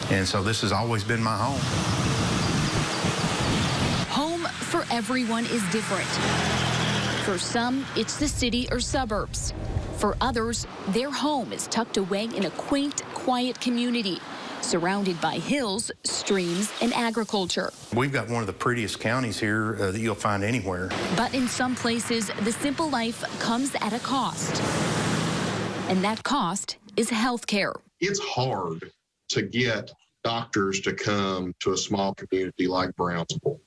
And so this has always been my home. Home for everyone is different. For some, it's the city or suburbs. For others, their home is tucked away in a quaint, quiet community, surrounded by hills, streams, and agriculture. We've got one of the prettiest counties here that you'll find anywhere. But in some places, the simple life comes at a cost. And that cost is health care. It's hard to get doctors to come to a small community like Brownsville,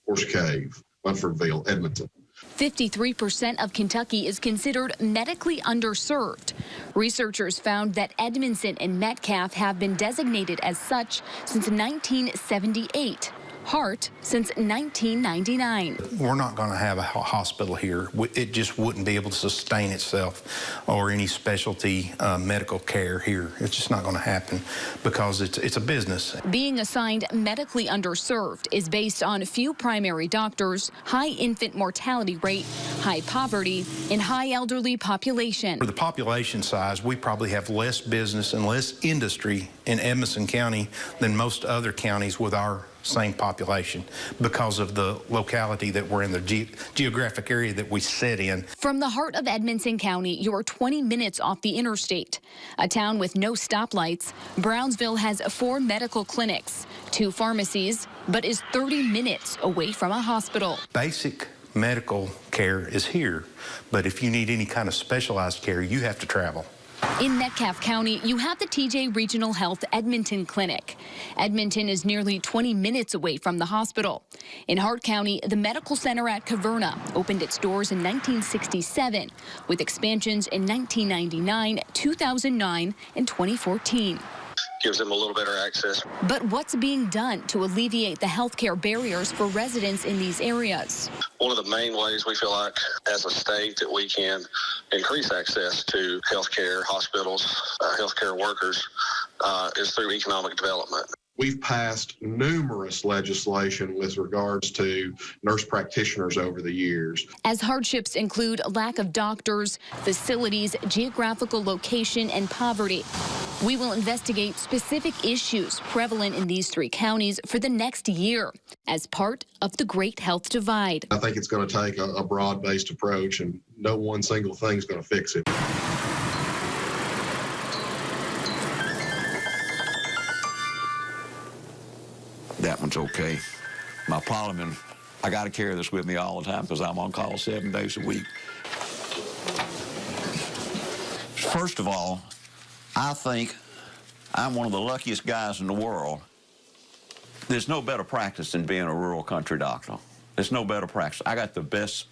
Horse Cave, Munfordville, Edmonton. 53% of Kentucky is considered medically underserved. Researchers found that Edmonton and Metcalfe have been designated as such since 1978. Hart since 1999. We're not going to have a hospital here. It just wouldn't be able to sustain itself or any specialty medical care here. It's just not going to happen because it's a business. Being assigned medically underserved is based on few primary doctors, high infant mortality rate, high poverty, and high elderly population. For the population size, we probably have less business and less industry in Edmonson County than most other counties with our same population because of the locality that we're in, the geographic area that we sit in. From the heart of Edmonson County, you're 20 minutes off the interstate. A town with no stoplights, Brownsville has 4 medical clinics, 2 pharmacies, but is 30 minutes away from a hospital. Basic medical care is here, but if you need any kind of specialized care, you have to travel. In Metcalfe County, you have the TJ Regional Health Edmonton Clinic. Edmonton is nearly 20 minutes away from the hospital. In Hart County, the medical center at Caverna opened its doors in 1967, with expansions in 1999, 2009, and 2014. Gives them a little better access. But what's being done to alleviate the healthcare barriers for residents in these areas? One of the main ways we feel like as a state that we can increase access to healthcare, hospitals, healthcare workers is through economic development. We've passed numerous legislation with regards to nurse practitioners over the years. As hardships include lack of doctors, facilities, geographical location, and poverty. We will investigate specific issues prevalent in these 3 counties for the next year as part of the Great Health Divide. I think it's going to take a broad-based approach, and no one single thing is going to fix it. That one's okay. My problem is I got to carry this with me all the time because I'm on call 7 days a week. First of all, I think I'm one of the luckiest guys in the world. There's no better practice than being a rural country doctor. There's no better practice. I got the best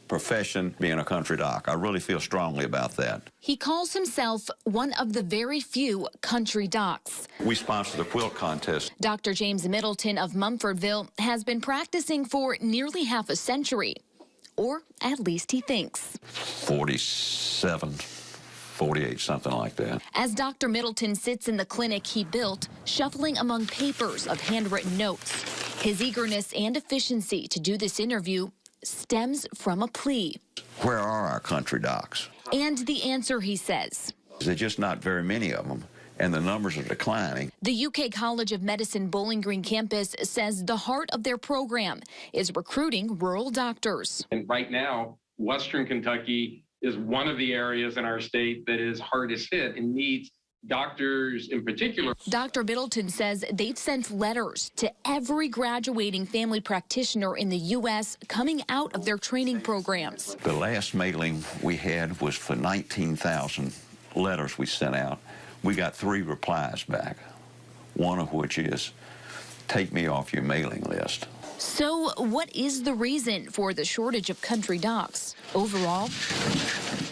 profession being a country doc. I really feel strongly about that. He calls himself one of the very few country docs. We sponsor the quilt contest. Dr. James Middleton of Mumfordville has been practicing for nearly half a century, or at least he thinks. 47, 48, something like that. As Dr. Middleton sits in the clinic he built, shuffling among papers of handwritten notes, his eagerness and efficiency to do this interview stems from a plea. Where are our country docs? And the answer, he says, There's just not very many of them, and the numbers are declining. The UK College of Medicine Bowling Green campus says the heart of their program is recruiting rural doctors. And right now, Western Kentucky is one of the areas in our state that is hardest hit and needs doctors in particular. Dr. Middleton says they've sent letters to every graduating family practitioner in the U.S. coming out of their training programs. The last mailing we had was for 19,000 letters we sent out. We got 3 replies back, one of which is, take me off your mailing list. So what is the reason for the shortage of country docs? Overall,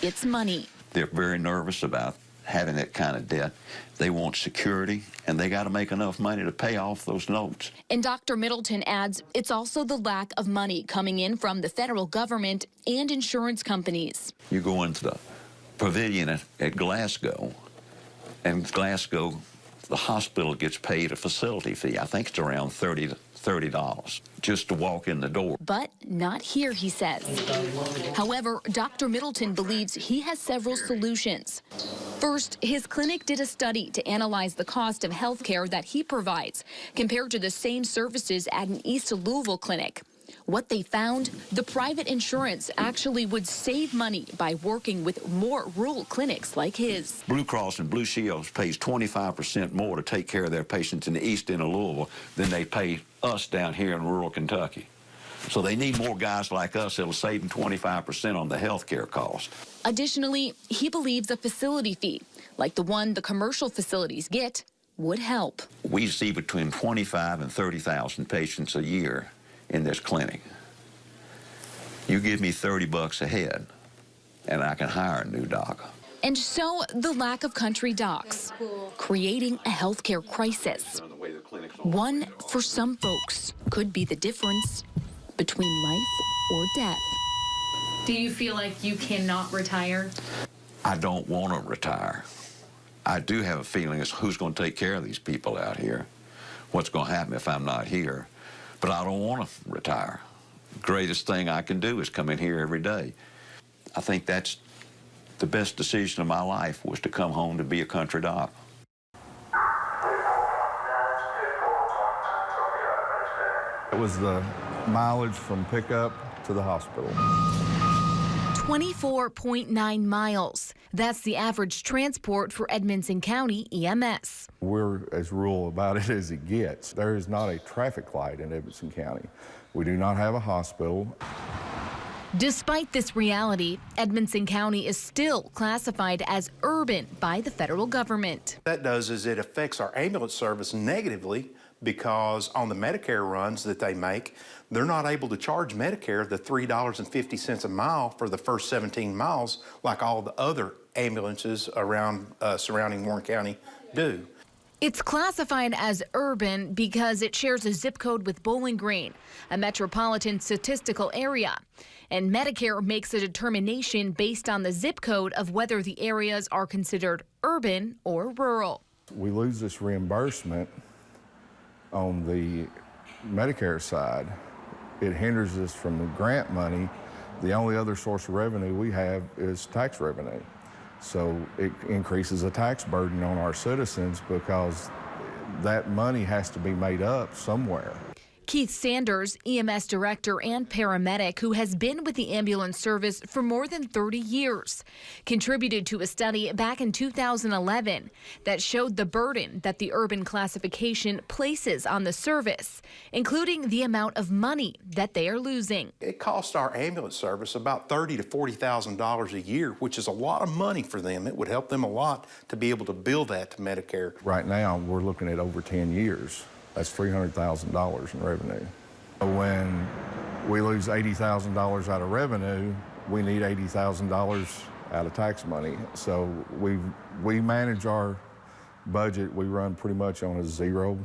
it's money. They're very nervous about having that kind of debt. They want security, and they got to make enough money to pay off those notes. And Dr. Middleton adds it's also the lack of money coming in from the federal government and insurance companies. You go into the pavilion at Glasgow, and Glasgow, the hospital gets paid a facility fee. I think it's around $30 just to walk in the door. But not here, he says. However, Dr. Middleton believes he has several solutions. First, his clinic did a study to analyze the cost of health care that he provides compared to the same services at an East Louisville clinic. What they found, the private insurance actually would save money by working with more rural clinics like his. Blue Cross and Blue Shield pays 25% more to take care of their patients in the east end of Louisville than they pay us down here in rural Kentucky. So they need more guys like us that'll save them 25% on the health care cost. Additionally, he believes a facility fee, like the one the commercial facilities get, would help. We see between 25 and 30,000 patients a year in this clinic. You give me $30 a head, and I can hire a new doc. And so the lack of country docs, creating a healthcare crisis. One, for some folks, could be the difference between life or death. Do you feel like you cannot retire? I don't want to retire. I do have a feeling as who's going to take care of these people out here, what's going to happen if I'm not here. But I don't want to retire. The greatest thing I can do is come in here every day. I think that's the best decision of my life, was to come home to be a country doc. It was the mileage from pickup to the hospital. 24.9 miles. That's the average transport for Edmonson County EMS. We're as rural about it as it gets. There is not a traffic light in Edmonson County. We do not have a hospital. Despite this reality, Edmonson County is still classified as urban by the federal government. What that does is it affects our ambulance service negatively, because on the Medicare runs that they make, they're not able to charge Medicare the $3.50 a mile for the first 17 miles like all the other ambulances around surrounding Warren County do. It's classified as urban because it shares a zip code with Bowling Green, a metropolitan statistical area. And Medicare makes a determination based on the zip code of whether the areas are considered urban or rural. We lose this reimbursement on the Medicare side. It hinders us from the grant money. The only other source of revenue we have is tax revenue. So it increases the tax burden on our citizens because that money has to be made up somewhere. Keith Sanders, EMS director and paramedic who has been with the ambulance service for more than 30 years, contributed to a study back in 2011 that showed the burden that the urban classification places on the service, including the amount of money that they are losing. It costs our ambulance service about $30,000 to $40,000 a year, which is a lot of money for them. It would help them a lot to be able to bill that to Medicare. Right now, we're looking at over 10 years. That's $300,000 in revenue. When we lose $80,000 out of revenue, we need $80,000 out of tax money. So we manage our budget. We run pretty much on a zero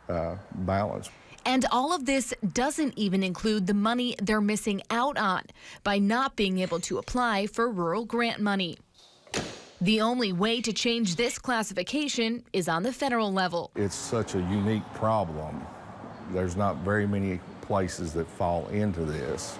balance. And all of this doesn't even include the money they're missing out on by not being able to apply for rural grant money. The only way to change this classification is on the federal level. It's such a unique problem. There's not very many places that fall into this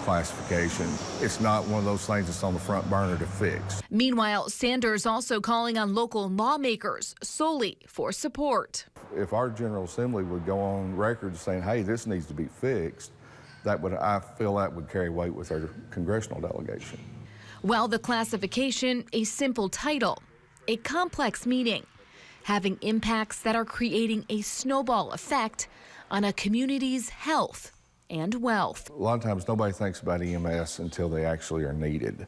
classification. It's not one of those things that's on the front burner to fix. Meanwhile, Sanders also calling on local lawmakers solely for support. If our General Assembly would go on record saying, hey, this needs to be fixed, I feel that would carry weight with our congressional delegation. While the classification, a simple title, a complex meaning, having impacts that are creating a snowball effect on a community's health and wealth. A lot of times nobody thinks about EMS until they actually are needed.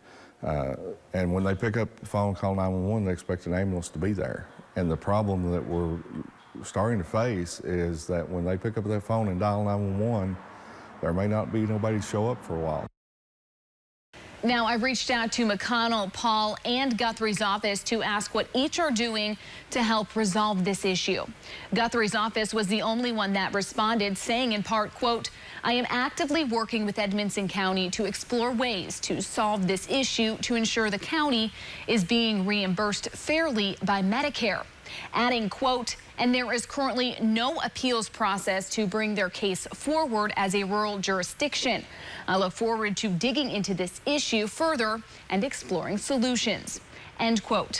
And when they pick up the phone and call 911, they expect an ambulance to be there. And the problem that we're starting to face is that when they pick up that phone and dial 911, there may not be nobody to show up for a while. Now, I reached out to McConnell, Paul, and Guthrie's office to ask what each are doing to help resolve this issue. Guthrie's office was the only one that responded, saying in part, quote, I am actively working with Edmonson County to explore ways to solve this issue to ensure the county is being reimbursed fairly by Medicare. Adding, quote, and there is currently no appeals process to bring their case forward as a rural jurisdiction. I look forward to digging into this issue further and exploring solutions. end quote.